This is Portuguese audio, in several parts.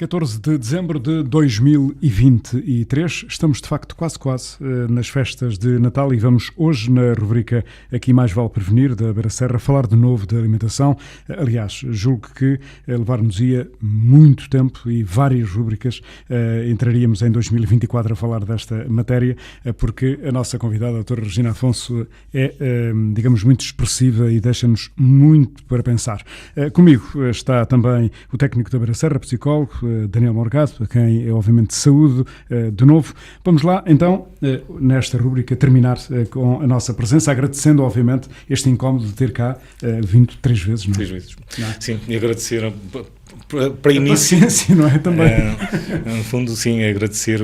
14 de dezembro de 2023, estamos de facto quase nas festas de Natal e vamos hoje na rubrica Aqui Mais Vale Prevenir, da Beira Serra, falar de novo de alimentação. Aliás, julgo que levar-nos-ia muito tempo e várias rubricas, entraríamos em 2024 a falar desta matéria, porque a nossa convidada, a doutora Regina Afonso, é, digamos, muito expressiva e deixa-nos muito para pensar. Comigo está também o técnico da Beira Serra, psicólogo, Daniel Morgado, a quem obviamente saúdo de novo. Vamos lá então, nesta rubrica, terminar com a nossa presença, agradecendo obviamente este incómodo de ter cá vindo 3 vezes. Não é? 3 vezes. Não. Sim, e agradecer para início. Paciência, não é? Também. No fundo, sim, agradecer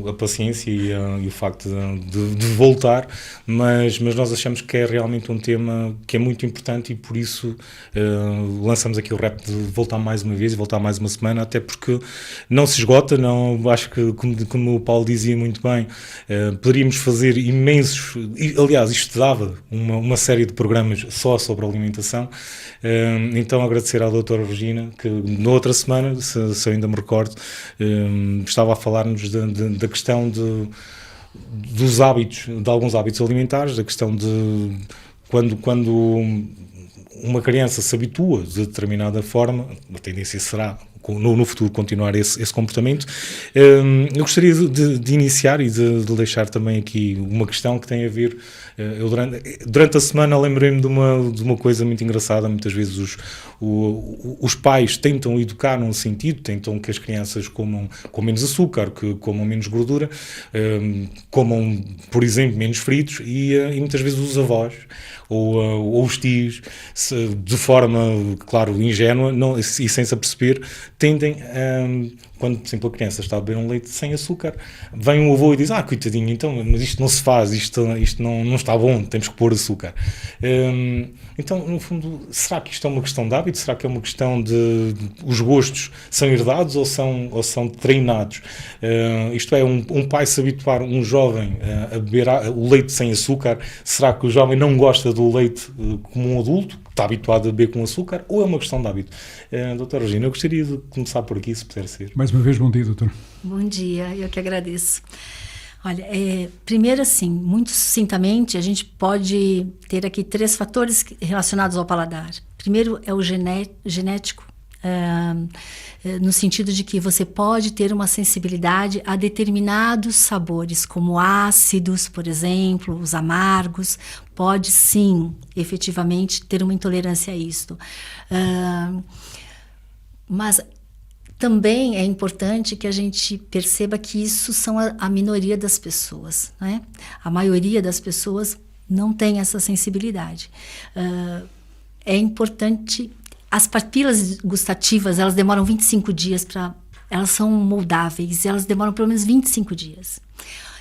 a paciência e o facto de voltar, mas nós achamos que é realmente um tema que é muito importante e por isso lançamos aqui o repto de voltar mais uma vez e voltar mais uma semana, até porque não se esgota, não, acho que, como o Paulo dizia muito bem, poderíamos fazer imensos, aliás, isto dava uma série de programas só sobre alimentação, então agradecer à doutora Regina, que na outra semana, se eu ainda me recordo, estava a falar-nos da questão dos hábitos, de alguns hábitos alimentares, da questão de quando uma criança se habitua de determinada forma, a tendência será no futuro continuar esse comportamento. Eu gostaria de iniciar e de deixar também aqui uma questão que tem a ver, eu durante a semana lembrei-me de uma coisa muito engraçada. Muitas vezes os pais tentam educar num sentido, tentam que as crianças comam com menos açúcar, que comam menos gordura, comam, por exemplo, menos fritos, e muitas vezes os avós ou os tios, de forma, claro, ingênua e sem se aperceber, tendem quando, por exemplo, a criança está a beber um leite sem açúcar, vem um avô e diz, coitadinho, então, mas isto não se faz, isto não está bom, temos que pôr açúcar. Então, no fundo, será que isto é uma questão de hábito? Será que é uma questão de os gostos são herdados ou são treinados? Isto é, um pai se habituar, um jovem, a beber o leite sem açúcar, será que o jovem não gosta do leite como um adulto, que está habituado a beber com açúcar, ou é uma questão de hábito? Doutora Regina, eu gostaria de começar por aqui, se puder ser. Mais uma vez, bom dia, doutor. Bom dia, eu que agradeço. Olha, primeiro assim, muito sucintamente, a gente pode ter aqui 3 fatores relacionados ao paladar. Primeiro é o genético, no sentido de que você pode ter uma sensibilidade a determinados sabores, como ácidos, por exemplo, os amargos, pode sim, efetivamente, ter uma intolerância a isto. Mas também é importante que a gente perceba que isso são a minoria das pessoas, né? A maioria das pessoas não tem essa sensibilidade. É importante, as papilas gustativas, elas demoram 25 dias elas são moldáveis, elas demoram pelo menos 25 dias.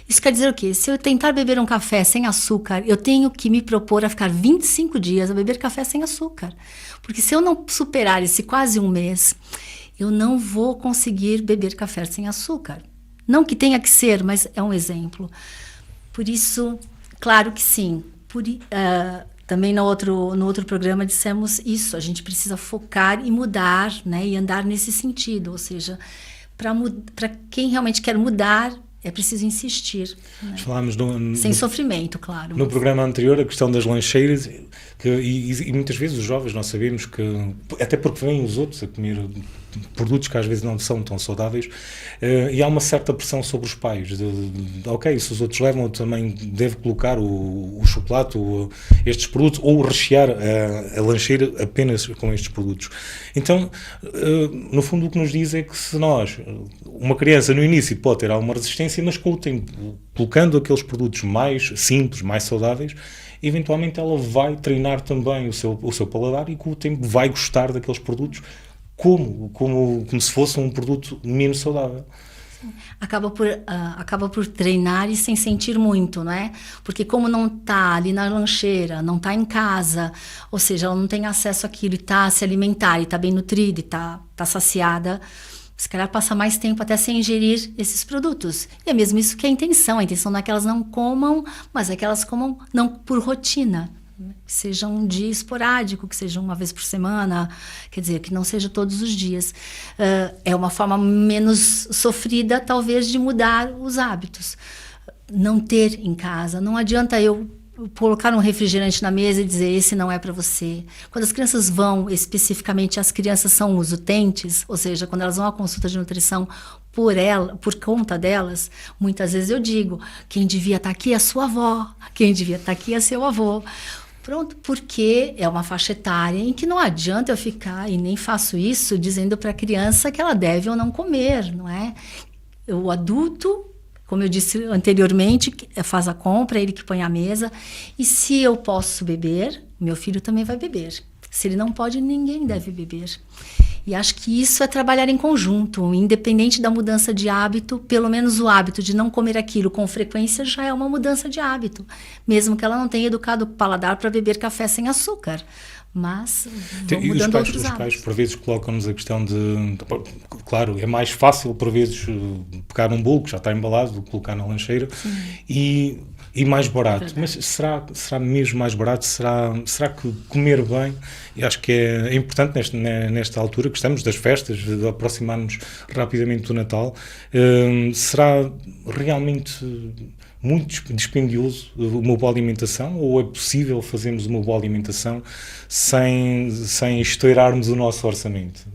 Isso quer dizer o quê? Se eu tentar beber um café sem açúcar, eu tenho que me propor a ficar 25 dias a beber café sem açúcar. Porque se eu não superar esse quase um mês, eu não vou conseguir beber café sem açúcar. Não que tenha que ser, mas é um exemplo. Por isso, claro que sim. Também no outro programa dissemos isso, a gente precisa focar e mudar, né, e andar nesse sentido. Ou seja, para quem realmente quer mudar, é preciso insistir. Né? Falámos sem sofrimento, claro. No programa anterior, a questão das lancheiras, e muitas vezes os jovens, nós sabemos que, até porque vêm os outros a comer produtos que às vezes não são tão saudáveis, e há uma certa pressão sobre os pais, ok, se os outros levam, eu também devo colocar o chocolate, estes produtos, ou rechear a lancheira apenas com estes produtos. Então, no fundo, o que nos diz é que se uma criança no início pode ter alguma resistência, mas com o tempo, colocando aqueles produtos mais simples, mais saudáveis, eventualmente ela vai treinar também o seu paladar e com o tempo vai gostar daqueles produtos como se fosse um produto menos saudável. Acaba por treinar e sem sentir muito, né? Porque como não está ali na lancheira, não está em casa, ou seja, ela não tem acesso àquilo e está a se alimentar, e está bem nutrida, e está saciada, se calhar passa mais tempo até sem ingerir esses produtos. E é mesmo isso que é a intenção não é que elas não comam, mas é que elas comam não por rotina, Que seja um dia esporádico, que seja uma vez por semana, quer dizer, que não seja todos os dias. É uma forma menos sofrida, talvez, de mudar os hábitos. Não ter em casa, não adianta eu colocar um refrigerante na mesa e dizer esse não é para você. Quando as crianças vão, especificamente as crianças são os utentes, ou seja, quando elas vão à consulta de nutrição por conta delas, muitas vezes eu digo, quem devia estar aqui é a sua avó, quem devia estar aqui é seu avô. Pronto, porque é uma faixa etária em que não adianta eu ficar, e nem faço isso, dizendo para a criança que ela deve ou não comer, não é? O adulto, como eu disse anteriormente, faz a compra, ele que põe a mesa. E se eu posso beber, meu filho também vai beber. Se ele não pode, ninguém deve beber. E acho que isso é trabalhar em conjunto, independente da mudança de hábito, pelo menos o hábito de não comer aquilo com frequência já é uma mudança de hábito, mesmo que ela não tenha educado o paladar para beber café sem açúcar. Mas vão mudando outros hábitos. Os pais, por vezes, colocam-nos a questão de... Claro, é mais fácil, por vezes, pegar um bolo que já está embalado, do que colocar na lancheira, e mais barato. Mas será mesmo mais barato? Será que comer bem? E acho que é importante, nesta altura que estamos, das festas, de aproximar-nos rapidamente do Natal, será realmente muito dispendioso uma boa alimentação, ou é possível fazermos uma boa alimentação sem estourarmos o nosso orçamento?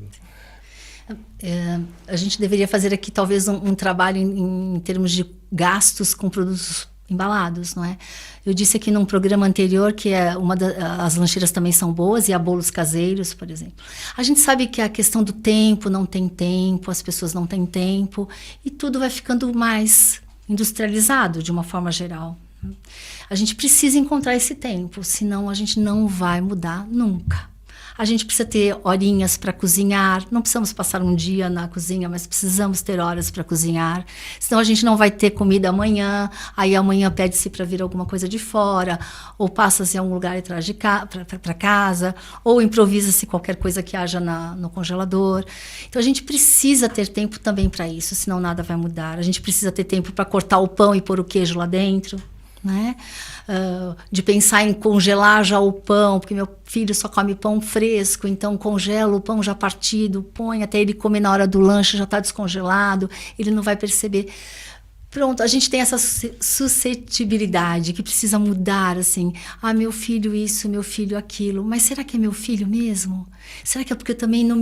A gente deveria fazer aqui talvez um trabalho em termos de gastos com produtos embalados, não é? Eu disse aqui num programa anterior que as lancheiras também são boas, e há bolos caseiros, por exemplo. A gente sabe que a questão do tempo, não tem tempo, as pessoas não têm tempo, e tudo vai ficando mais industrializado de uma forma geral. A gente precisa encontrar esse tempo, senão a gente não vai mudar nunca. A gente precisa ter horinhas para cozinhar, não precisamos passar um dia na cozinha, mas precisamos ter horas para cozinhar, senão a gente não vai ter comida amanhã, aí amanhã pede-se para vir alguma coisa de fora, ou passa-se a um lugar e traz para casa, ou improvisa-se qualquer coisa que haja no congelador. Então a gente precisa ter tempo também para isso, senão nada vai mudar. A gente precisa ter tempo para cortar o pão e pôr o queijo lá dentro, né? De pensar em congelar já o pão, porque meu filho só come pão fresco, então congela o pão já partido, põe até ele comer na hora do lanche, já está descongelado, ele não vai perceber. Pronto, a gente tem essa suscetibilidade que precisa mudar, assim. Ah, meu filho isso, meu filho aquilo. Mas será que é meu filho mesmo? Será que é porque eu também não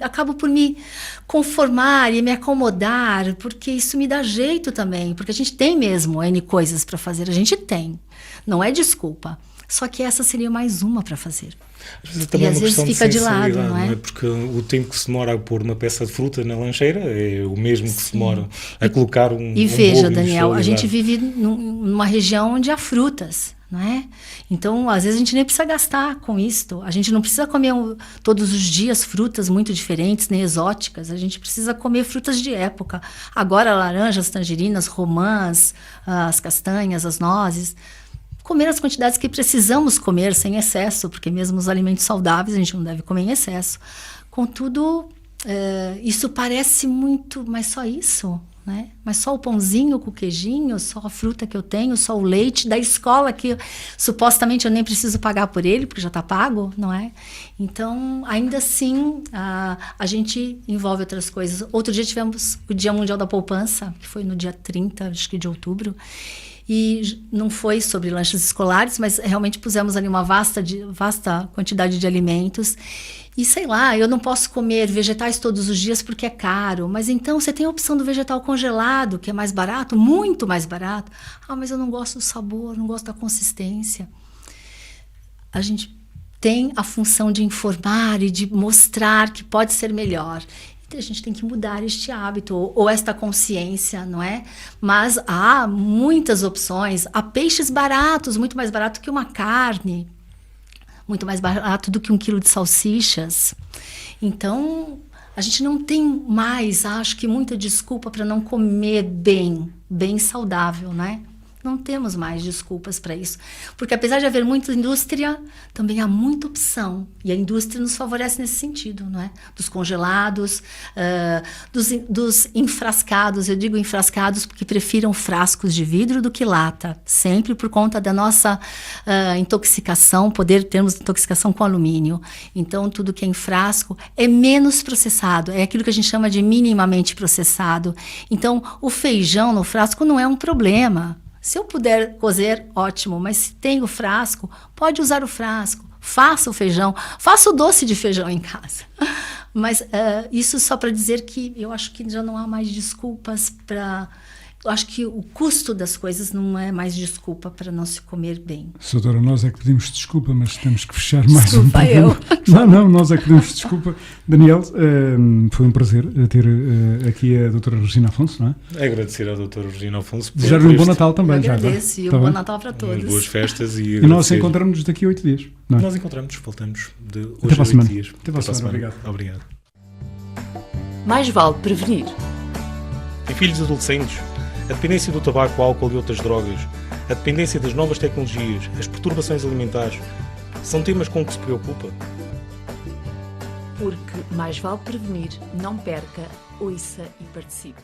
acabo por me conformar e me acomodar? Porque isso me dá jeito também. Porque a gente tem mesmo N coisas para fazer. A gente tem. Não é desculpa. Só que essa seria mais uma para fazer. E às vezes fica de lado, não é? Porque o tempo que se demora a pôr uma peça de fruta na lancheira é o mesmo que se demora a colocar um E veja, bolo Daniel, a gente vive numa região onde há frutas, não é? Então, às vezes a gente nem precisa gastar com isto. A gente não precisa comer todos os dias frutas muito diferentes, nem exóticas. A gente precisa comer frutas de época. Agora, laranjas, tangerinas, romãs, as castanhas, as nozes. Comer as quantidades que precisamos comer sem excesso, porque mesmo os alimentos saudáveis a gente não deve comer em excesso. Contudo, isso parece muito, mas só isso, né? Mas só o pãozinho com o queijinho, só a fruta que eu tenho, só o leite da escola que supostamente eu nem preciso pagar por ele, porque já está pago, não é? Então, ainda assim, a gente envolve outras coisas. Outro dia tivemos o Dia Mundial da Poupança, que foi no dia 30, acho que de outubro, e não foi sobre lanches escolares, mas realmente pusemos ali uma vasta quantidade de alimentos. E sei lá, eu não posso comer vegetais todos os dias porque é caro, mas então você tem a opção do vegetal congelado, que é mais barato, muito mais barato. Ah, mas eu não gosto do sabor, não gosto da consistência. A gente tem a função de informar e de mostrar que pode ser melhor. A gente tem que mudar este hábito ou esta consciência, não é? Mas há muitas opções, há peixes baratos, muito mais barato que uma carne, muito mais barato do que 1 quilo de salsichas. Então, a gente não tem mais, acho que, muita desculpa para não comer bem saudável, né? Não temos mais desculpas para isso. Porque apesar de haver muita indústria, também há muita opção. E a indústria nos favorece nesse sentido, não é? Dos congelados, dos enfrascados. Eu digo enfrascados porque prefiram frascos de vidro do que lata. Sempre por conta da nossa intoxicação, termos intoxicação com alumínio. Então, tudo que é em frasco é menos processado. É aquilo que a gente chama de minimamente processado. Então, o feijão no frasco não é um problema. Se eu puder cozer, ótimo, mas se tem o frasco, pode usar o frasco. Faça o feijão, faça o doce de feijão em casa. Mas isso só para dizer que eu acho que já não há mais desculpas para... Eu acho que o custo das coisas não é mais desculpa para não se comer bem. Doutora, nós é que pedimos desculpa, mas temos que fechar mais Desculpa, um programa. Não, nós é que pedimos desculpa. Daniel, foi um prazer ter aqui a doutora Regina Afonso, não é? Agradecer à doutora Regina Afonso. Desejar-lhe um bom Natal também. Eu agradeço e um bom Natal para todos. Boas festas e nós encontramos-nos daqui a 8 dias. Não é? Nós voltamos de hoje Até para a a 8 semana. dias. Até para a semana. Obrigado. Mais vale prevenir. Em filhos adolescentes, a dependência do tabaco, álcool e outras drogas, a dependência das novas tecnologias, as perturbações alimentares, são temas com que se preocupa? Porque mais vale prevenir, não perca, ouça e participe.